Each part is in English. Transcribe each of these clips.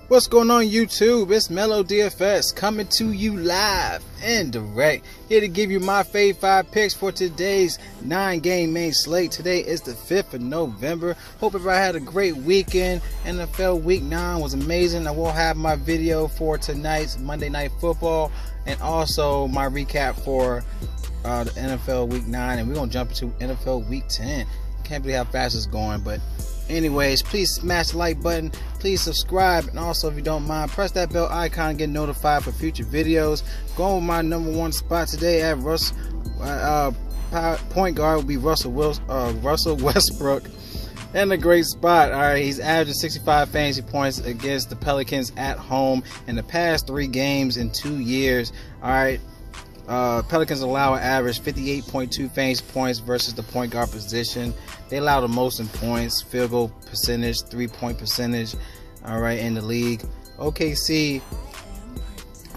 What's going on YouTube? It's Mellow DFS coming to you live and direct, here to give you my fave 5 picks for today's 9-game main slate. Today is the 5th of November. Hope everybody had a great weekend. NFL Week 9 was amazing. I will have my video for tonight's Monday Night Football and also my recap for the NFL Week 9, and we're going to jump into NFL Week 10. Can't believe how fast it's going, but anyways, please smash the like button, please subscribe, and also if you don't mind, press that bell icon and get notified for future videos. Going with my number 1 spot today at point guard will be Russell Westbrook. And a great spot. Alright, he's averaging 65 fantasy points against the Pelicans at home in the past 3 games in 2 years. Alright, Pelicans allow an average 58.2 fantasy points versus the point guard position. They allow the most in points, field goal percentage, 3-point percentage, alright, in the league. OKC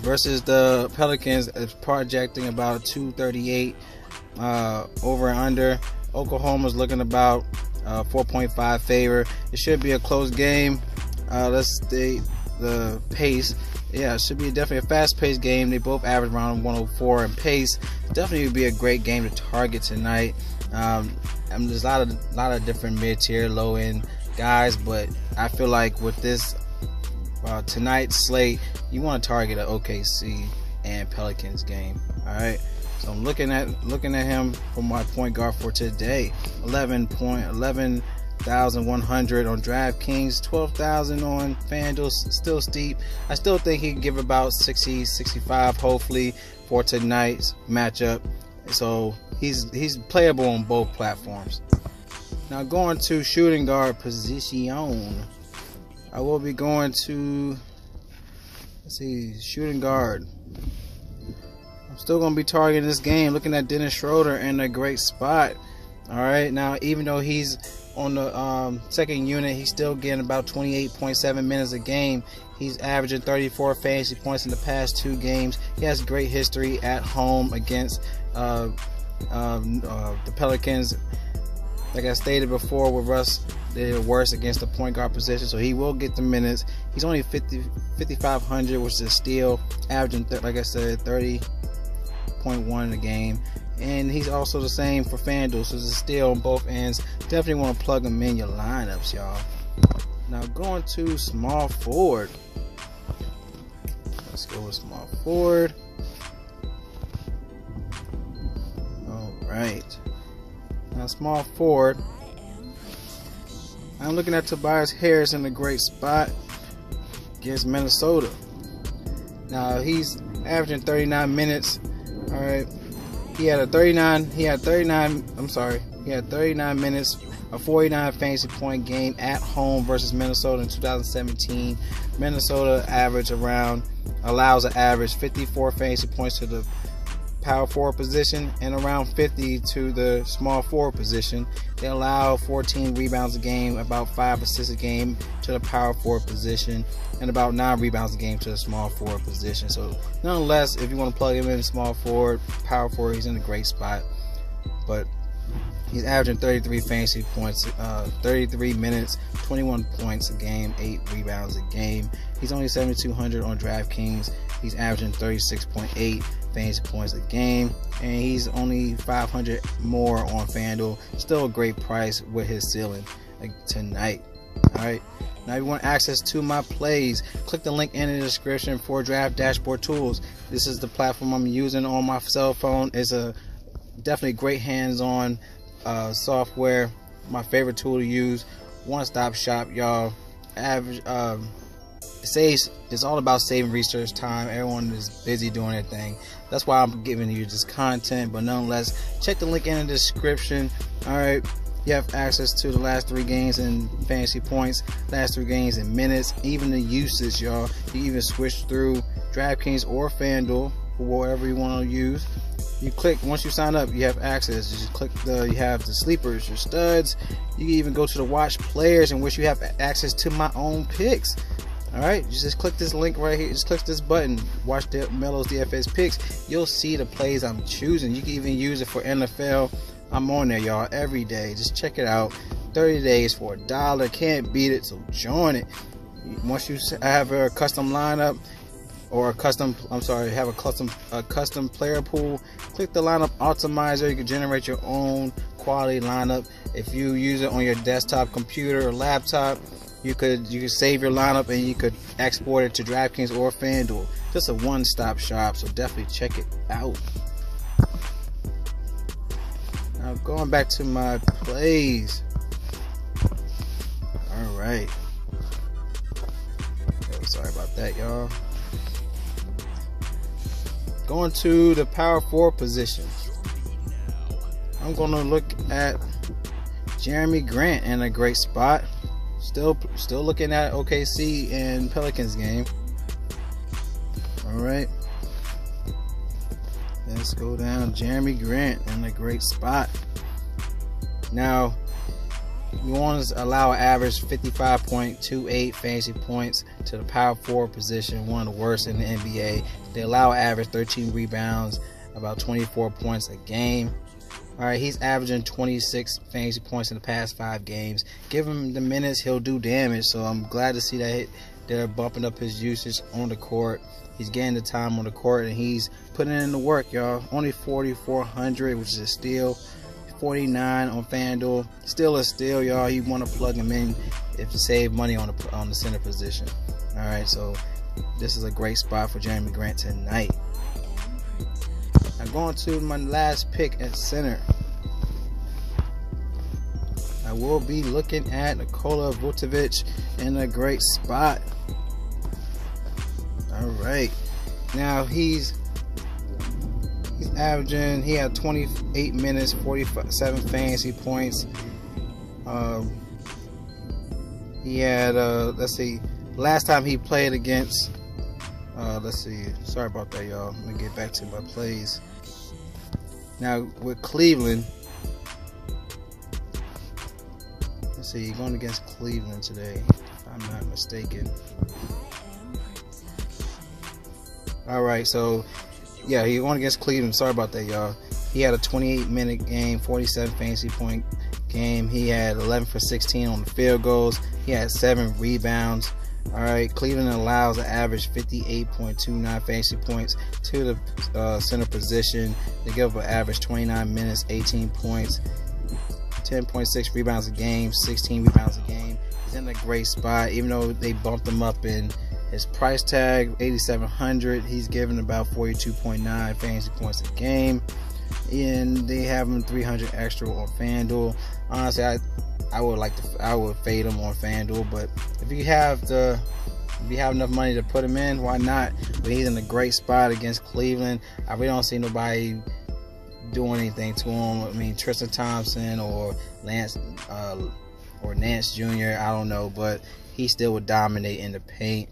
versus the Pelicans is projecting about 238 over and under. Oklahoma's looking about 4.5 favor. It should be a close game. Let's see the pace. Yeah, it should be definitely a fast-paced game. They both average around 104 in pace. Definitely would be a great game to target tonight. There's a lot of different mid-tier, low-end guys, but I feel like with this tonight's slate, you want to target an OKC and Pelicans game. All right. So I'm looking at him for my point guard for today. 11,100 on DraftKings, 12,000 on Fanduel. Still steep. I still think he can give about 60, 65 hopefully for tonight's matchup. So he's playable on both platforms. Now going to shooting guard position, I will be going to, let's see, shooting guard. I'm still going to be targeting this game, looking at Dennis Schroeder in a great spot. Alright, now even though he's on the second unit, he's still getting about 28.7 minutes a game. He's averaging 34 fantasy points in the past 2 games. He has great history at home against the Pelicans. Like I stated before, with Russ, they're worse against the point guard position, so he will get the minutes. He's only 5,500, which is a steal, averaging, like I said, 30.1 a game. And he's also the same for Fanduel, so it's a steal on both ends. Definitely want to plug him in your lineups, y'all. Now going to small forward. Let's go with small forward. Alright. Now small forward, I'm looking at Tobias Harris in a great spot against Minnesota. Now he's averaging 39 minutes. Alright. He had 39 minutes, a 49 fantasy point game at home versus Minnesota in 2017. Minnesota allows an average 54 fantasy points to the power forward position and around 50 to the small forward position. They allow 14 rebounds a game, about 5 assists a game to the power forward position, and about 9 rebounds a game to the small forward position. So nonetheless, if you want to plug him in small forward, power forward, he's in a great spot. But he's averaging 33 fantasy points, 33 minutes, 21 points a game, 8 rebounds a game. He's only 7,200 on DraftKings. He's averaging 36.8 fantasy points a game, and he's only 500 more on Fanduel. Still a great price with his ceiling tonight. Alright, now if you want access to my plays, click the link in the description for Draft Dashboard Tools. This is the platform I'm using on my cell phone. It's a definitely great hands-on software. My favorite tool to use. One-stop shop, y'all. It's all about saving research time. Everyone is busy doing their thing. That's why I'm giving you this content. But nonetheless, check the link in the description. Alright, you have access to the last 3 games in fantasy points, last 3 games in minutes, even the usage, y'all. You even switch through DraftKings or Fanduel for whatever you want to use. You click, once you sign up, you have access. You just click you have the sleepers, your studs. You can even go to the watch players, in which you have access to my own picks. Alright, you just click this link right here. Just click this button. Watch the Mellow's DFS picks. You'll see the plays I'm choosing. You can even use it for NFL. I'm on there, y'all, every day. Just check it out. 30 days for $1. Can't beat it, so join it. once you have a custom lineup or a custom, have a custom player pool, click the lineup optimizer. You can generate your own quality lineup. If you use it on your desktop computer or laptop, you could save your lineup and you could export it to DraftKings or Fanduel. Just a one-stop shop, so definitely check it out. Now going back to my plays. All right. Oh, sorry about that, y'all. Going to the power forward position. I'm going to look at Jeremy Grant in a great spot. Still looking at OKC and Pelicans game. All right. Let's go down. Jeremy Grant in a great spot. Now, you want to allow an average 55.28 fantasy points to the power forward position, one of the worst in the NBA. They allow an average 13 rebounds, about 24 points a game. All right, he's averaging 26 fantasy points in the past 5 games. Give him the minutes, he'll do damage. So I'm glad to see that they're bumping up his usage on the court. He's getting the time on the court, and he's putting in the work, y'all. Only 4,400, which is a steal. 49 on FanDuel, still a steal, y'all. You want to plug him in if you save money on the center position. All right, so this is a great spot for Jeremy Grant tonight. Now going to my last pick at center, I will be looking at Nikola Vucevic in a great spot. All right, now he's averaging, he had 28 minutes, 47 fantasy points. He had let's see, last time he played against let's see, sorry about that, y'all. Let me get back to my plays. Now with Cleveland, let's see, going against Cleveland today, if I'm not mistaken. All right, so yeah, he won against Cleveland. Sorry about that, y'all. He had a 28-minute game, 47 fantasy point game. He had 11 for 16 on the field goals. He had 7 rebounds. All right, Cleveland allows an average 58.29 fantasy points to the center position. They give an average 29 minutes, 18 points, 10.6 rebounds a game, 16 rebounds a game. He's in a great spot, even though they bumped him up in his price tag, 8,700. He's given about 42.9 fantasy points a game, and they have him 300 extra on FanDuel. Honestly, I would fade him on FanDuel, but if you have enough money to put him in, why not? But he's in a great spot against Cleveland. I really don't see nobody doing anything to him. I mean, Tristan Thompson or Nance Jr., I don't know, but he still would dominate in the paint.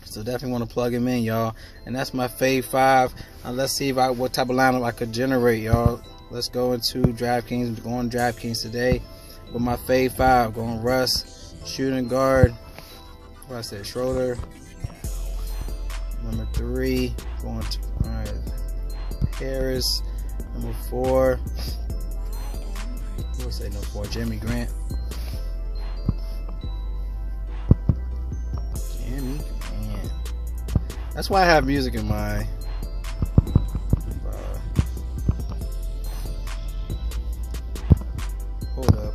So definitely want to plug him in, y'all. And that's my fave 5. Let's see what type of lineup I could generate, y'all. Let's go into DraftKings. Going DraftKings today with my fave 5. Going Russ, shooting guard. What I said, Schroeder. Number 3. Going to Harris. Number 4. What was I say? Number 4. Jeremy Grant. That's why I have music in my hold up.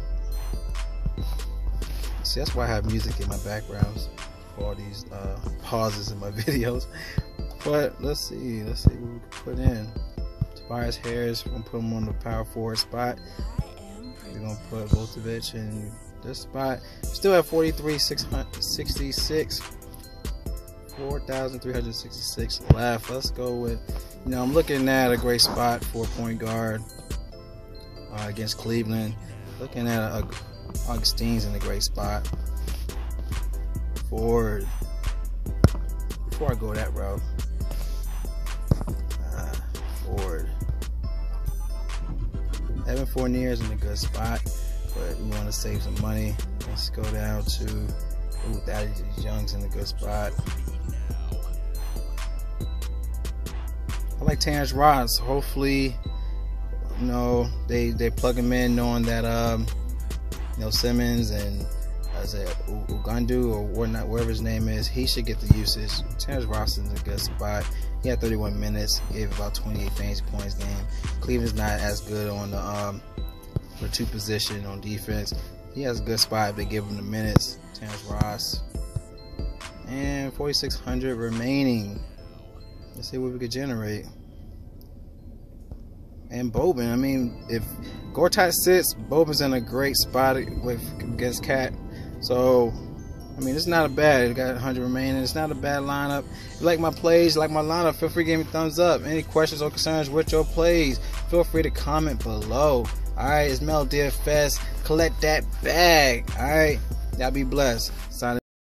See, that's why I have music in my backgrounds for all these pauses in my videos. But let's see what we can put in. Tobias Harris, we're gonna put him on the power forward spot. We're gonna put Vucevic in this spot. Still at 43,666. 4,366 left. Let's go with, I'm looking at a great spot for point guard against Cleveland. Looking at Augustine's in a great spot. Before I go that route, Ford. Evan Fournier's in a good spot, but we want to save some money. Let's go down to Thaddeus Young's in a good spot. I like Terrence Ross. Hopefully, they plug him in, knowing that Simmons and Is it Ugandu or whatever his name is? He should get the usage. Terrence Ross is in a good spot. He had 31 minutes, gave about 28 fantasy points game. Cleveland's not as good on the two position on defense. He has a good spot if they give him the minutes. Terrence Ross. And 4,600 remaining. Let's see what we could generate. And Boban, I mean, if Gortat sits, Boban's in a great spot against Cat. So, I mean, it's not a bad. It got 100 remaining. It's not a bad lineup. If you like my plays, like my lineup, feel free to give me a thumbs up. Any questions or concerns with your plays, feel free to comment below. Alright, it's Mel DFS. Collect that bag. Alright, y'all be blessed. Signing